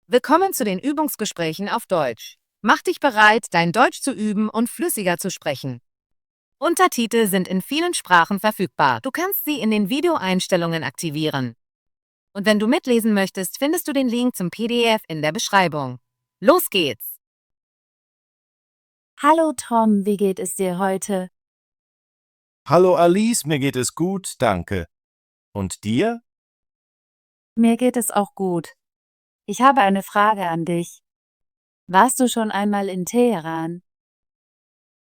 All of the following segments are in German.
Willkommen zu den Übungsgesprächen auf Deutsch. Mach dich bereit, dein Deutsch zu üben und flüssiger zu sprechen. Untertitel sind in vielen Sprachen verfügbar. Du kannst sie in den Videoeinstellungen aktivieren. Und wenn du mitlesen möchtest, findest du den Link zum PDF in der Beschreibung. Los geht's! Hallo Tom, wie geht es dir heute? Hallo Alice, mir geht es gut, danke. Und dir? Mir geht es auch gut. Ich habe eine Frage an dich. Warst du schon einmal in Teheran?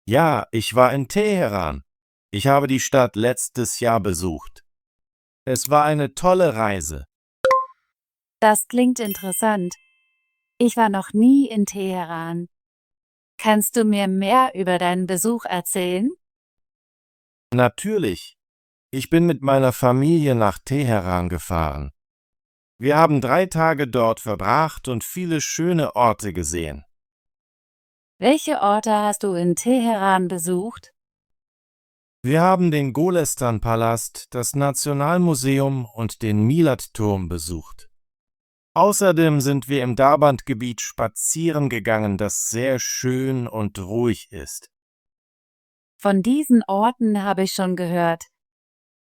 Ja, ich war in Teheran. Ich habe die Stadt letztes Jahr besucht. Es war eine tolle Reise. Das klingt interessant. Ich war noch nie in Teheran. Kannst du mir mehr über deinen Besuch erzählen? Natürlich. Ich bin mit meiner Familie nach Teheran gefahren. Wir haben 3 Tage dort verbracht und viele schöne Orte gesehen. Welche Orte hast du in Teheran besucht? Wir haben den Golestan-Palast, das Nationalmuseum und den Milad-Turm besucht. Außerdem sind wir im Darband-Gebiet spazieren gegangen, das sehr schön und ruhig ist. Von diesen Orten habe ich schon gehört.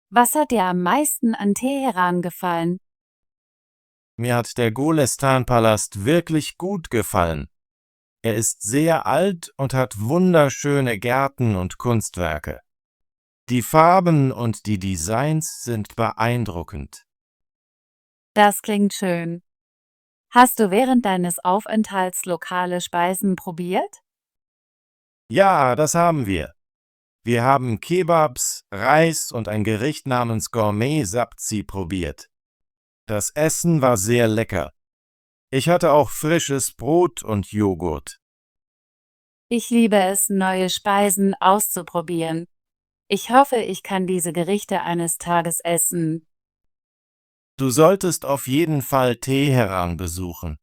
Was hat dir am meisten an Teheran gefallen? Mir hat der Golestan-Palast wirklich gut gefallen. Er ist sehr alt und hat wunderschöne Gärten und Kunstwerke. Die Farben und die Designs sind beeindruckend. Das klingt schön. Hast du während deines Aufenthalts lokale Speisen probiert? Ja, das haben wir. Wir haben Kebabs, Reis und ein Gericht namens Gourmet Sabzi probiert. Das Essen war sehr lecker. Ich hatte auch frisches Brot und Joghurt. Ich liebe es, neue Speisen auszuprobieren. Ich hoffe, ich kann diese Gerichte eines Tages essen. Du solltest auf jeden Fall Teheran besuchen.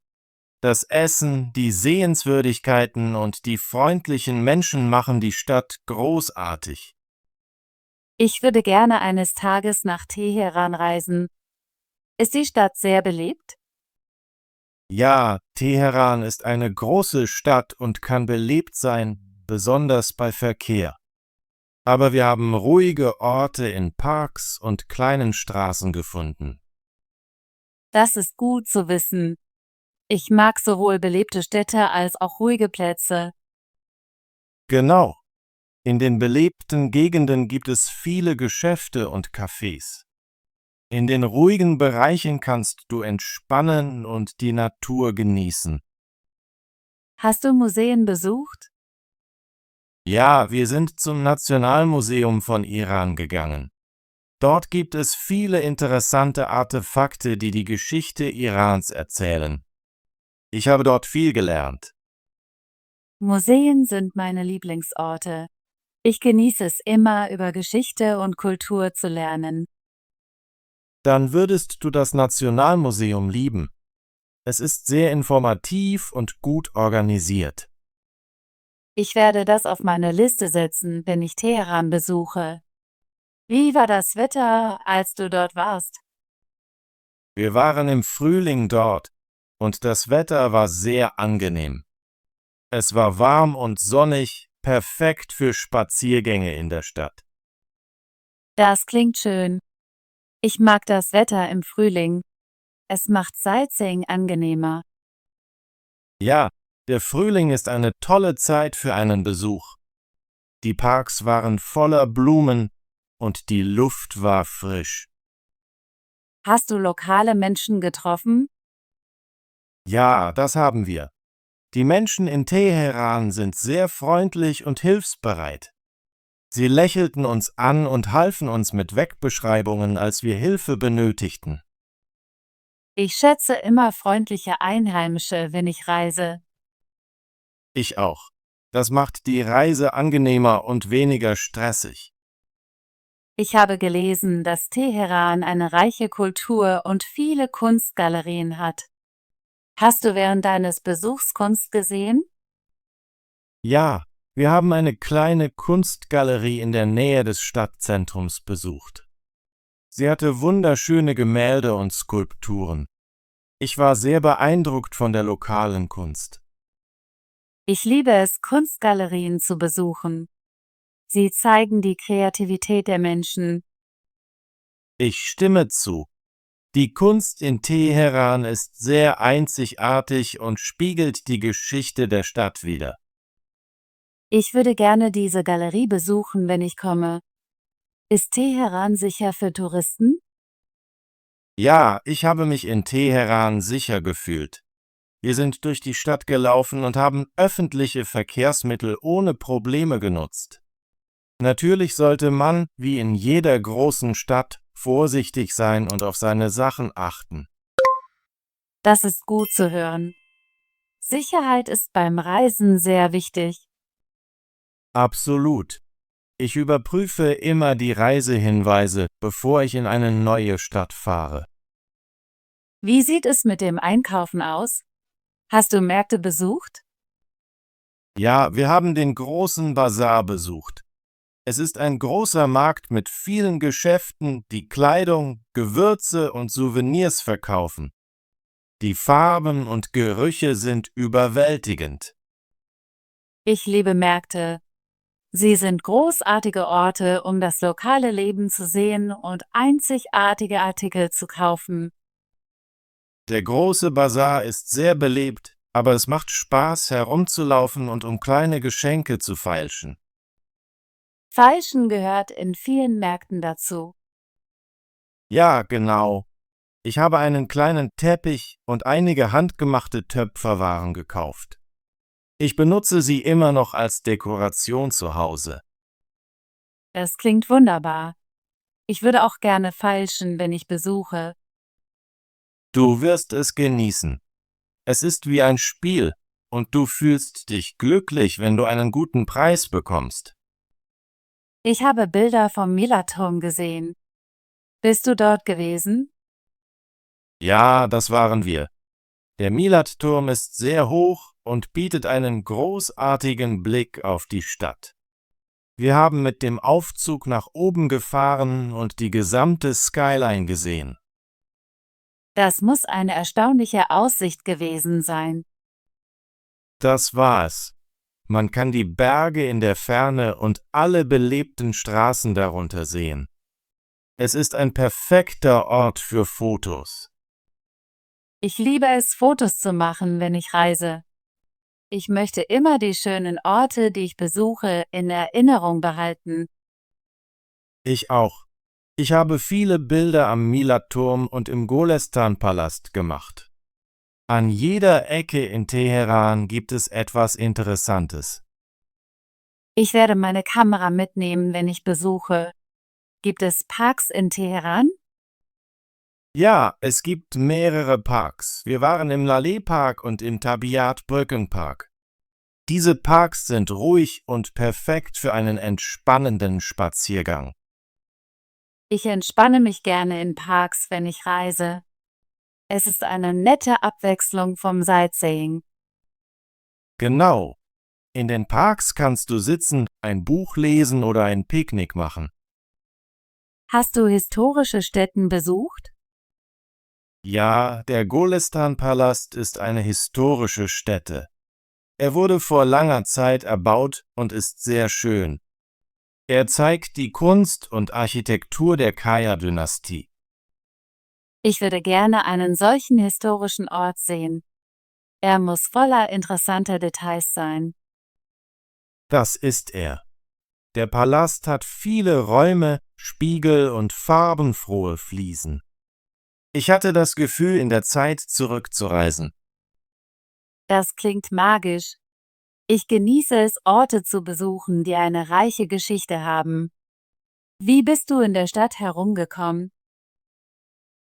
Das Essen, die Sehenswürdigkeiten und die freundlichen Menschen machen die Stadt großartig. Ich würde gerne eines Tages nach Teheran reisen. Ist die Stadt sehr belebt? Ja, Teheran ist eine große Stadt und kann belebt sein, besonders bei Verkehr. Aber wir haben ruhige Orte in Parks und kleinen Straßen gefunden. Das ist gut zu wissen. Ich mag sowohl belebte Städte als auch ruhige Plätze. Genau. In den belebten Gegenden gibt es viele Geschäfte und Cafés. In den ruhigen Bereichen kannst du entspannen und die Natur genießen. Hast du Museen besucht? Ja, wir sind zum Nationalmuseum von Iran gegangen. Dort gibt es viele interessante Artefakte, die die Geschichte Irans erzählen. Ich habe dort viel gelernt. Museen sind meine Lieblingsorte. Ich genieße es immer, über Geschichte und Kultur zu lernen. Dann würdest du das Nationalmuseum lieben. Es ist sehr informativ und gut organisiert. Ich werde das auf meine Liste setzen, wenn ich Teheran besuche. Wie war das Wetter, als du dort warst? Wir waren im Frühling dort und das Wetter war sehr angenehm. Es war warm und sonnig, perfekt für Spaziergänge in der Stadt. Das klingt schön. Ich mag das Wetter im Frühling. Es macht Sightseeing angenehmer. Ja, der Frühling ist eine tolle Zeit für einen Besuch. Die Parks waren voller Blumen und die Luft war frisch. Hast du lokale Menschen getroffen? Ja, das haben wir. Die Menschen in Teheran sind sehr freundlich und hilfsbereit. Sie lächelten uns an und halfen uns mit Wegbeschreibungen, als wir Hilfe benötigten. Ich schätze immer freundliche Einheimische, wenn ich reise. Ich auch. Das macht die Reise angenehmer und weniger stressig. Ich habe gelesen, dass Teheran eine reiche Kultur und viele Kunstgalerien hat. Hast du während deines Besuchs Kunst gesehen? Ja, wir haben eine kleine Kunstgalerie in der Nähe des Stadtzentrums besucht. Sie hatte wunderschöne Gemälde und Skulpturen. Ich war sehr beeindruckt von der lokalen Kunst. Ich liebe es, Kunstgalerien zu besuchen. Sie zeigen die Kreativität der Menschen. Ich stimme zu. Die Kunst in Teheran ist sehr einzigartig und spiegelt die Geschichte der Stadt wider. Ich würde gerne diese Galerie besuchen, wenn ich komme. Ist Teheran sicher für Touristen? Ja, ich habe mich in Teheran sicher gefühlt. Wir sind durch die Stadt gelaufen und haben öffentliche Verkehrsmittel ohne Probleme genutzt. Natürlich sollte man, wie in jeder großen Stadt, vorsichtig sein und auf seine Sachen achten. Das ist gut zu hören. Sicherheit ist beim Reisen sehr wichtig. Absolut. Ich überprüfe immer die Reisehinweise, bevor ich in eine neue Stadt fahre. Wie sieht es mit dem Einkaufen aus? Hast du Märkte besucht? Ja, wir haben den großen Basar besucht. Es ist ein großer Markt mit vielen Geschäften, die Kleidung, Gewürze und Souvenirs verkaufen. Die Farben und Gerüche sind überwältigend. Ich liebe Märkte. Sie sind großartige Orte, um das lokale Leben zu sehen und einzigartige Artikel zu kaufen. Der große Basar ist sehr belebt, aber es macht Spaß, herumzulaufen und um kleine Geschenke zu feilschen. Feilschen gehört in vielen Märkten dazu. Ja, genau. Ich habe einen kleinen Teppich und einige handgemachte Töpferwaren gekauft. Ich benutze sie immer noch als Dekoration zu Hause. Es klingt wunderbar. Ich würde auch gerne feilschen, wenn ich besuche. Du wirst es genießen. Es ist wie ein Spiel und du fühlst dich glücklich, wenn du einen guten Preis bekommst. Ich habe Bilder vom Mila-Turm gesehen. Bist du dort gewesen? Ja, das waren wir. Der Milat-Turm ist sehr hoch und bietet einen großartigen Blick auf die Stadt. Wir haben mit dem Aufzug nach oben gefahren und die gesamte Skyline gesehen. Das muss eine erstaunliche Aussicht gewesen sein. Das war es. Man kann die Berge in der Ferne und alle belebten Straßen darunter sehen. Es ist ein perfekter Ort für Fotos. Ich liebe es, Fotos zu machen, wenn ich reise. Ich möchte immer die schönen Orte, die ich besuche, in Erinnerung behalten. Ich auch. Ich habe viele Bilder am Milat-Turm und im Golestan-Palast gemacht. An jeder Ecke in Teheran gibt es etwas Interessantes. Ich werde meine Kamera mitnehmen, wenn ich besuche. Gibt es Parks in Teheran? Ja, es gibt mehrere Parks. Wir waren im Laleh-Park und im Tabiat-Brückenpark. Diese Parks sind ruhig und perfekt für einen entspannenden Spaziergang. Ich entspanne mich gerne in Parks, wenn ich reise. Es ist eine nette Abwechslung vom Sightseeing. Genau. In den Parks kannst du sitzen, ein Buch lesen oder ein Picknick machen. Hast du historische Stätten besucht? Ja, der Golestan-Palast ist eine historische Stätte. Er wurde vor langer Zeit erbaut und ist sehr schön. Er zeigt die Kunst und Architektur der Kaya-Dynastie. Ich würde gerne einen solchen historischen Ort sehen. Er muss voller interessanter Details sein. Das ist er. Der Palast hat viele Räume, Spiegel und farbenfrohe Fliesen. Ich hatte das Gefühl, in der Zeit zurückzureisen. Das klingt magisch. Ich genieße es, Orte zu besuchen, die eine reiche Geschichte haben. Wie bist du in der Stadt herumgekommen?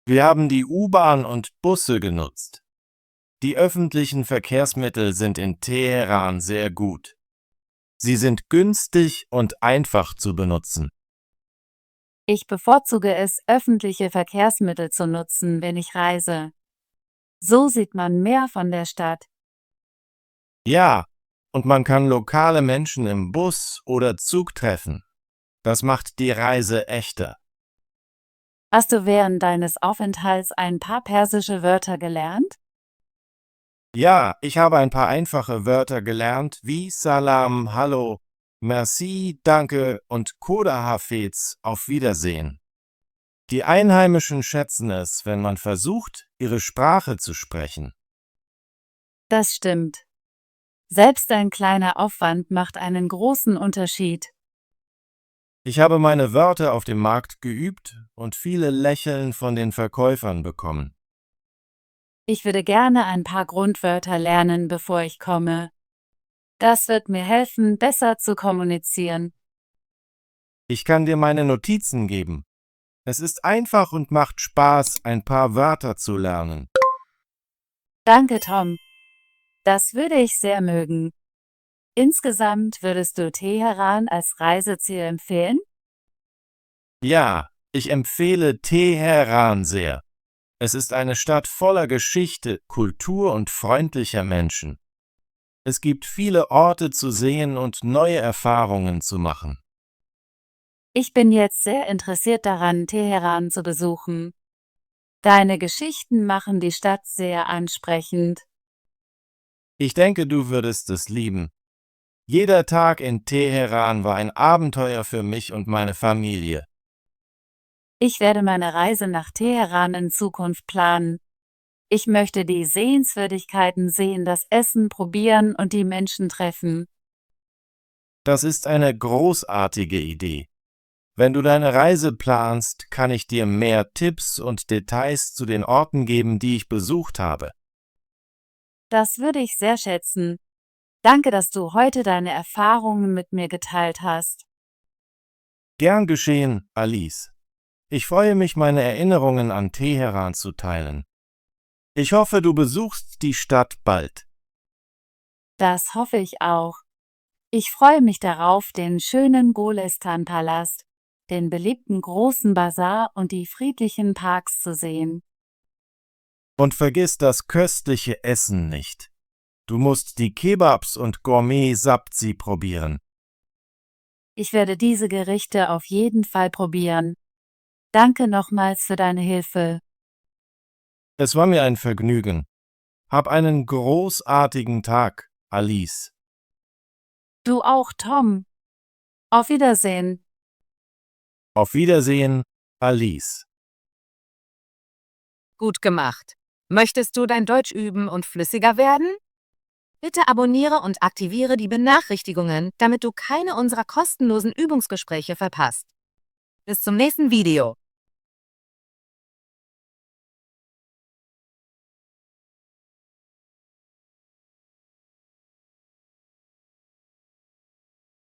Wir haben die U-Bahn und Busse genutzt. Die öffentlichen Verkehrsmittel sind in Teheran sehr gut. Sie sind günstig und einfach zu benutzen. Ich bevorzuge es, öffentliche Verkehrsmittel zu nutzen, wenn ich reise. So sieht man mehr von der Stadt. Ja, und man kann lokale Menschen im Bus oder Zug treffen. Das macht die Reise echter. Hast du während deines Aufenthalts ein paar persische Wörter gelernt? Ja, ich habe ein paar einfache Wörter gelernt, wie Salam, Hallo, Merci, Danke und Koda Hafez, auf Wiedersehen. Die Einheimischen schätzen es, wenn man versucht, ihre Sprache zu sprechen. Das stimmt. Selbst ein kleiner Aufwand macht einen großen Unterschied. Ich habe meine Wörter auf dem Markt geübt und viele Lächeln von den Verkäufern bekommen. Ich würde gerne ein paar Grundwörter lernen, bevor ich komme. Das wird mir helfen, besser zu kommunizieren. Ich kann dir meine Notizen geben. Es ist einfach und macht Spaß, ein paar Wörter zu lernen. Danke, Tom. Das würde ich sehr mögen. Insgesamt würdest du Teheran als Reiseziel empfehlen? Ja, ich empfehle Teheran sehr. Es ist eine Stadt voller Geschichte, Kultur und freundlicher Menschen. Es gibt viele Orte zu sehen und neue Erfahrungen zu machen. Ich bin jetzt sehr interessiert daran, Teheran zu besuchen. Deine Geschichten machen die Stadt sehr ansprechend. Ich denke, du würdest es lieben. Jeder Tag in Teheran war ein Abenteuer für mich und meine Familie. Ich werde meine Reise nach Teheran in Zukunft planen. Ich möchte die Sehenswürdigkeiten sehen, das Essen probieren und die Menschen treffen. Das ist eine großartige Idee. Wenn du deine Reise planst, kann ich dir mehr Tipps und Details zu den Orten geben, die ich besucht habe. Das würde ich sehr schätzen. Danke, dass du heute deine Erfahrungen mit mir geteilt hast. Gern geschehen, Alice. Ich freue mich, meine Erinnerungen an Teheran zu teilen. Ich hoffe, du besuchst die Stadt bald. Das hoffe ich auch. Ich freue mich darauf, den schönen Golestan-Palast, den beliebten großen Basar und die friedlichen Parks zu sehen. Und vergiss das köstliche Essen nicht. Du musst die Kebabs und Gourmet-Sabzi probieren. Ich werde diese Gerichte auf jeden Fall probieren. Danke nochmals für deine Hilfe. Es war mir ein Vergnügen. Hab einen großartigen Tag, Alice. Du auch, Tom. Auf Wiedersehen. Auf Wiedersehen, Alice. Gut gemacht. Möchtest du dein Deutsch üben und flüssiger werden? Bitte abonniere und aktiviere die Benachrichtigungen, damit du keine unserer kostenlosen Übungsgespräche verpasst. Bis zum nächsten Video.